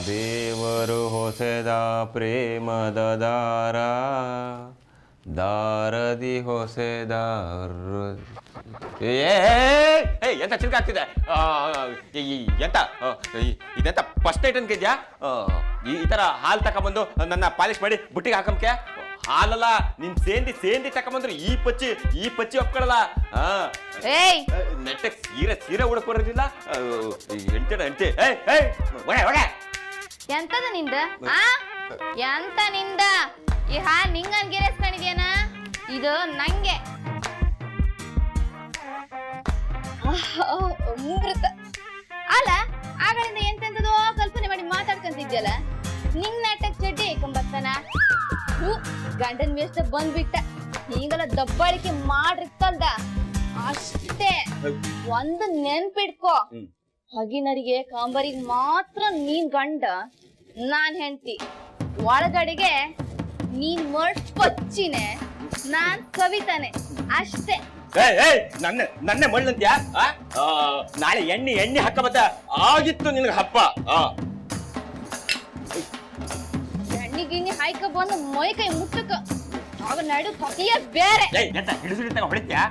ದೇವರು ಹೊಸೆದ ಪ್ರೇಮದ ದಾರ ದಾರದಿ ಹೊಸೆದ ಎಂತ ಚಿಲ್ಕಾಗ್ತಿದೆ ಎಂತ ಇದೆಂತ ಫಸ್ಟ್ ನೈಟ್ ಅನ್ಕಿದ್ಯಾ ಈ ತರ ಹಾಲು ತಕೊಂಬಂದು ನನ್ನ ಪಾಲಿಶ್ ಮಾಡಿ ಬುಟ್ಟಿಗೆ ಹಾಕಂಕೆ ಹಾಲಲ್ಲ ನಿನ್ ಸೇಂದಿ ತಕೊಂಬಂದ್ರು ಈ ಪಚ್ಚಿ ಒಪ್ಕೊಳ್ಳಲ್ಲ ನೆಟ್ಟೆ ಸೀರೆ ಉಡ್ಕೊರೋದಿಲ್ಲ ಎಂಟೆ ಎಂತದ ನಿಂದ ಎಂತ ನಿಂದ ಈ ಹಾ ನಿಂಗ ಗೆರೆಸ್ಕೊಂಡಿದ್ಯಾನ ಇದು ನಂಗೆ ಅಮೃತ ಅಲ್ಲ ಆಗಳಿಂದ ಎಂತೆಂತದೋ ಕಲ್ಪನೆ ಮಾಡಿ ಮಾತಾಡ್ಕೊಂತಿದ್ಯಲ್ಲ ನಿಂಗ್ ನಾಟಕ ಚಡ್ಡಿ ಹಾಕೊಂಬರ್ತಾನ ಗಂಡನ್ ಮೇಷ್ಟ ಬಂದ್ಬಿಟ್ಟ ಹಿಂಗೆಲ್ಲ ದಬ್ಬಾಳಿಕೆ ಮಾಡ್ರಿತ್ತಲ್ದ ಅಷ್ಟೇ ಒಂದು ನೆನ್ಪಿಡ್ಕೋ ಹಗಿನರಿಗೆ ಕಾಂಬರಿಗೆ ಮಾತ್ರ ನೀನ್ ಗಂಡ ನಾನ್ ಹೆಂಡ್ತಿ ಒಳಗಡೆಗೆ ನೀನ್ ಪಚ್ಚಿನೇ ನಾನ್ ಕವಿತಾನೆ ಅಷ್ಟೇ ನನ್ನೇ ಮಳ್ಳಂತ್ಯಾ ನಾಳೆ ಎಣ್ಣೆ ಹಾಕಬತ್ತ ಆಗಿತ್ತು ನಿನ್ಗೆ ಹಬ್ಬ ಎಣ್ಣೆ ಗಿಣ್ಣಿ ಹಾಯ್ಕ ಬಂದು ಮೈ ಕೈ ಮುಟ್ಟಕ ಆಗ ನಡು ಕತಿಯ ಬೇರೆ ಹೊಳಿತ್ಯಾ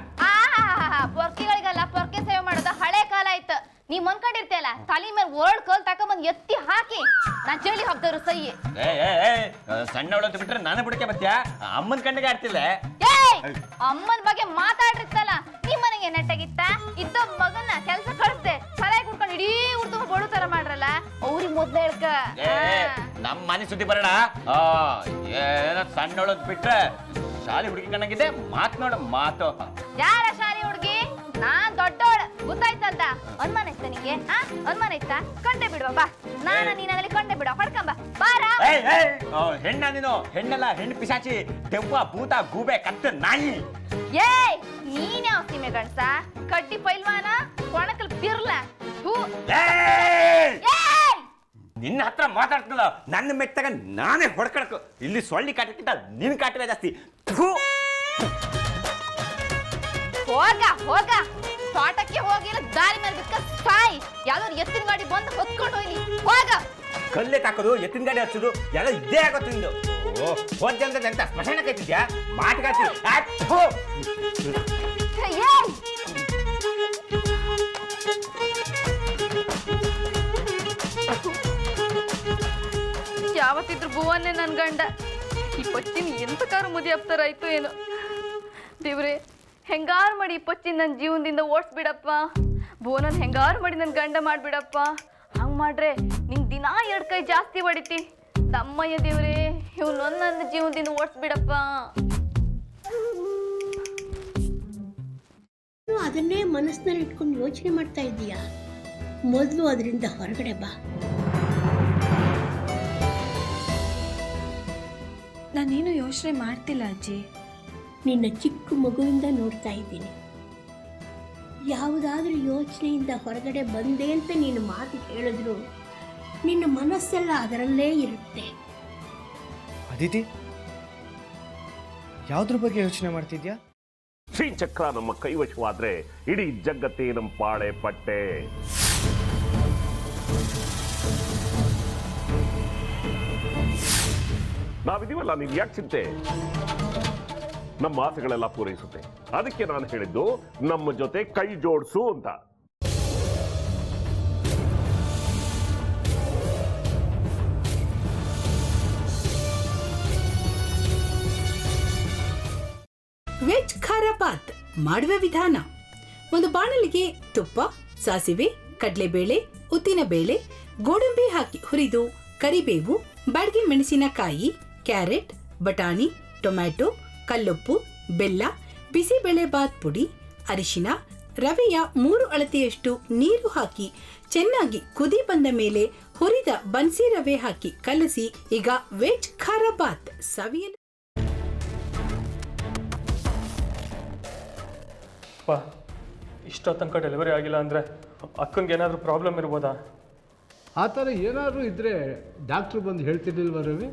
ಪೊರ್ಕೆಗಳಿಗಲ್ಲ ಪೊರ್ಕೆ ಸೇವೆ ಮಾಡೋದ ಹಳೆ ಕಾಲ ಆಯ್ತು ನೀ ಮನ್ಕೊಂಡಿರ್ತೇಲ್ಲ ತಲೆ ಮೇಲೆ ಓಲ್ಡ್ ಕಲ್ ತಕೊಂಬಂದ್ ಎತ್ತಿ ಹಾಕಿ ನಾನ್ ಚಳಿ ಹಬ್ದವ್ರು ಸೈ ಸಣ್ಣ ಅವಳಂತ ಬಿಟ್ರೆ ನಾನು ಬಿಡಕ್ಕೆ ಬತ್ತ್ಯಾ ಅಮ್ಮನ ಕಣ್ಣಿಗೆ ಆಡ್ತಿಲ್ಲ ಅಮ್ಮನ ಬಗ್ಗೆ ಮಾತಾಡಿರ್ತಲ್ಲ ನಿಮ್ ಮನೆಗೆ ನೆಟ್ಟಾಗಿತ್ತ ಇದ್ದ ಮಗನ ಕೆಲ್ಸ ಕಳಿಸ್ದೆ ಸಲಹೆ ಕುಡ್ಕೊಂಡು ಇಡೀ ಉರ್ದು ಬಡು ತರ ಮಾಡ್ರಲ್ಲ ಅವ್ರಿಗೆ ಮೊದ್ಲು ಹೇಳ್ಕ ನಮ್ ಮನೆ ಸುದ್ದಿ ಬರೋಣ ಏನ ಸಣ್ಣವಳದ್ ಬಿಟ್ರೆ ಶಾಲೆ ಹುಡುಗಿ ಕಣ್ಣಾಗಿದೆ ಮಾತನಾಡ ಮಾತು ಯಾರ ಶಾಲೆ ಹುಡುಗಿ ನಾನ್ ದೊಡ್ಡವಳ ಗೊತ್ತಾಯ್ತಲ್ದ ಅನ್ಮಾನ ಐತ ನಿಂಗೆ ಅನ್ಮಾನ ಐತ ಕಂಡೆ ಬಿಡುವ ಬಾ ನಾನ ನೀನಲ್ಲಿ ಕಂಡೆ ಬಿಡುವ ಹೊಡ್ಕಂಬ ಬಾರ ಹೆಣ್ಣ ನೀನು ಹೆಣ್ಣಲ್ಲ ಹೆಣ್ಣು ಪಿಶಾಚಿ ದೆವ್ವ ಭೂತ ಗೂಬೆ ಕತ್ತ ನಾಯಿ ಏಯ್ ನೀನ್ ಯಾವ ಸೀಮೆ ಗಂಡ್ಸ ಕಡ್ಡಿ ಪೈಲ್ವಾನ ಕೊಣಕಲ್ ಪಿರ್ಲ ನಿನ್ನ ಹತ್ರ ಮಾತಾಡ್ತಲ್ಲ ನನ್ನ ಮೆಟ್ಟಾಗ ನಾನೇ ಹೊಡ್ಕಡಕು ಇಲ್ಲಿ ಸೊಳ್ಳಿ ಕಾಟಕ್ಕಿಂತ ನಿನ್ ಕಾಟವೇ ಜಾಸ್ತಿ ಹೋಗ ತೋಟಕ್ಕೆ ಹೋಗಿಲ್ಲ ದಾರಿ ಮೇಲೆ ಬಿಕ್ಕ ಸಾಯಿ ಯಾವ್ದಾದ್ರು ಎತ್ತಿನ ಗಾಡಿ ಬಂದು ಹೊತ್ಕೊಂಡು ಹೋಗಿ ಹೋಗ ಕಲ್ಲೆ ತಾಕೋದು ಎತ್ತಿನ ಗಾಡಿ ಹಚ್ಚೋದು ಎಲ್ಲ ಇದ್ದೇ ಆಗೋದು ನಿಂದು ಹೋದ್ ಜನ ಎಂತ ಸ್ಮಶಾನ ಕೈತಿದ್ಯಾ ಮಾಟಗಾತಿ ಯಾವತ್ತಿದ್ರು ಭುವನ್ನೇ ನನ್ ಗಂಡ ಈ ಪಚ್ಚಿನ ಎಂತ ಕಾರು ಮುದಿ ಹಪ್ತಾರಾಯ್ತು ಏನು ದೇವ್ರೆ ಹೆಂಗಾರು ಮಾಡಿ ಈ ಪಚ್ಚಿನ ನನ್ನ ಜೀವನದಿಂದ ಓಡಿಸ್ಬಿಡಪ್ಪ ಭುವನನ್ ಹೆಂಗಾರು ಮಾಡಿ ನನ್ ಗಂಡ ಮಾಡ್ಬಿಡಪ್ಪ ಹಂಗ್ ಮಾಡ್ರೆ ನಿಂಗ್ ದಿನಾ 2 ಕೈ ಜಾಸ್ತಿ ಹೊಡಿತಿ ದಮ್ಮಯ್ಯ ದೇವ್ರೆ ಇವನೊಂದು ನನ್ನ ಜೀವನದಿಂದ ಓಡಿಸ್ಬಿಡಪ್ಪ ಅದನ್ನೇ ಮನಸ್ಸಿನಲ್ಲಿ ಇಟ್ಕೊಂಡು ಯೋಚನೆ ಮಾಡ್ತಾ ಇದ್ದೀಯಾ ಮೊದಲು ಅದರಿಂದ ಹೊರಗಡೆ ಬಾ ನಾನೇನು ಯೋಚನೆ ಮಾಡ್ತಿಲ್ಲ ಅಜ್ಜಿ ನಿನ್ನ ಚಿಕ್ಕ ಮಗುವಿಂದ ನೋಡ್ತಾ ಇದ್ದೀನಿ ಯಾವುದಾದ್ರೂ ಯೋಚನೆಯಿಂದ ಹೊರಗಡೆ ಬಂದೆ ಅಂತ ನೀನು ಮಾತು ಹೇಳಿದ್ರು ನಿನ್ನ ಮನಸ್ಸೆಲ್ಲ ಅದರಲ್ಲೇ ಇರುತ್ತೆ ಅದಿತಿ ಯಾವುದ್ರ ಬಗ್ಗೆ ಯೋಚನೆ ಮಾಡ್ತಿದ್ಯಾ ಶ್ರೀಚಕ್ರ ನಮ್ಮ ಕೈವಶವಾದ್ರೆ ಇಡೀ ಜಗತ್ತೇ ನಮ್ಮ ಪಾಳೆ ಪಟ್ಟೆ ನಾವಿದೀವಲ್ಲ ನೀನ್ ಯಾಕೆ ಚಿಂತೆ ನಮ್ಮ ಆಸೆಗಳೆಲ್ಲ ಪೂರೈಸುತ್ತೆ ಅದಕ್ಕೆ ನಾನು ಹೇಳಿದ್ದು ನಮ್ಮ ಜೊತೆ ಕೈ ಜೋಡಿಸು ಅಂತ ವೆಜ್ ಖಾರ ಬಾತ್ ಮಾಡುವ ವಿಧಾನ ಒಂದು ಬಾಣಲಿಗೆ ತುಪ್ಪ ಸಾಸಿವೆ ಕಡಲೆಬೇಳೆ ಉದ್ದಿನಬೇಳೆ ಗೋಡಂಬಿ ಹಾಕಿ ಹುರಿದು ಕರಿಬೇವು ಬಾಡಿಗೆ ಮೆಣಸಿನಕಾಯಿ ಕ್ಯಾರೆಟ್ ಬಟಾಣಿ ಟೊಮ್ಯಾಟೊ ಕಲ್ಲುಪ್ಪು ಬೆಲ್ಲ ಬಿಸಿಬೇಳೆ ಬಾತ್ ಪುಡಿ ಅರಿಶಿನ ರವೆಯ 3 ಅಳತೆಯಷ್ಟು ನೀರು ಹಾಕಿ ಚೆನ್ನಾಗಿ ಕುದಿ ಬಂದ ಮೇಲೆ ಹುರಿದ ಬನ್ಸಿ ರವೆ ಹಾಕಿ ಕಲಸಿ ಈಗ ವೆಜ್ ಖಾರ ಬಾತ್ ಸವಿಯಲು ಇಷ್ಟೋ ತನಕ ಡೆಲಿವರಿ ಆಗಿಲ್ಲ ಅಂದರೆ ಅಕ್ಕಂಗೆ ಏನಾದರೂ ಪ್ರಾಬ್ಲಮ್ ಇರ್ಬೋದಾ ಆ ಥರ ಏನಾದರೂ ಇದ್ದರೆ ಡಾಕ್ಟ್ರು ಬಂದು ಹೇಳ್ತಿರ್ಲಿಲ್ವ ರವಿ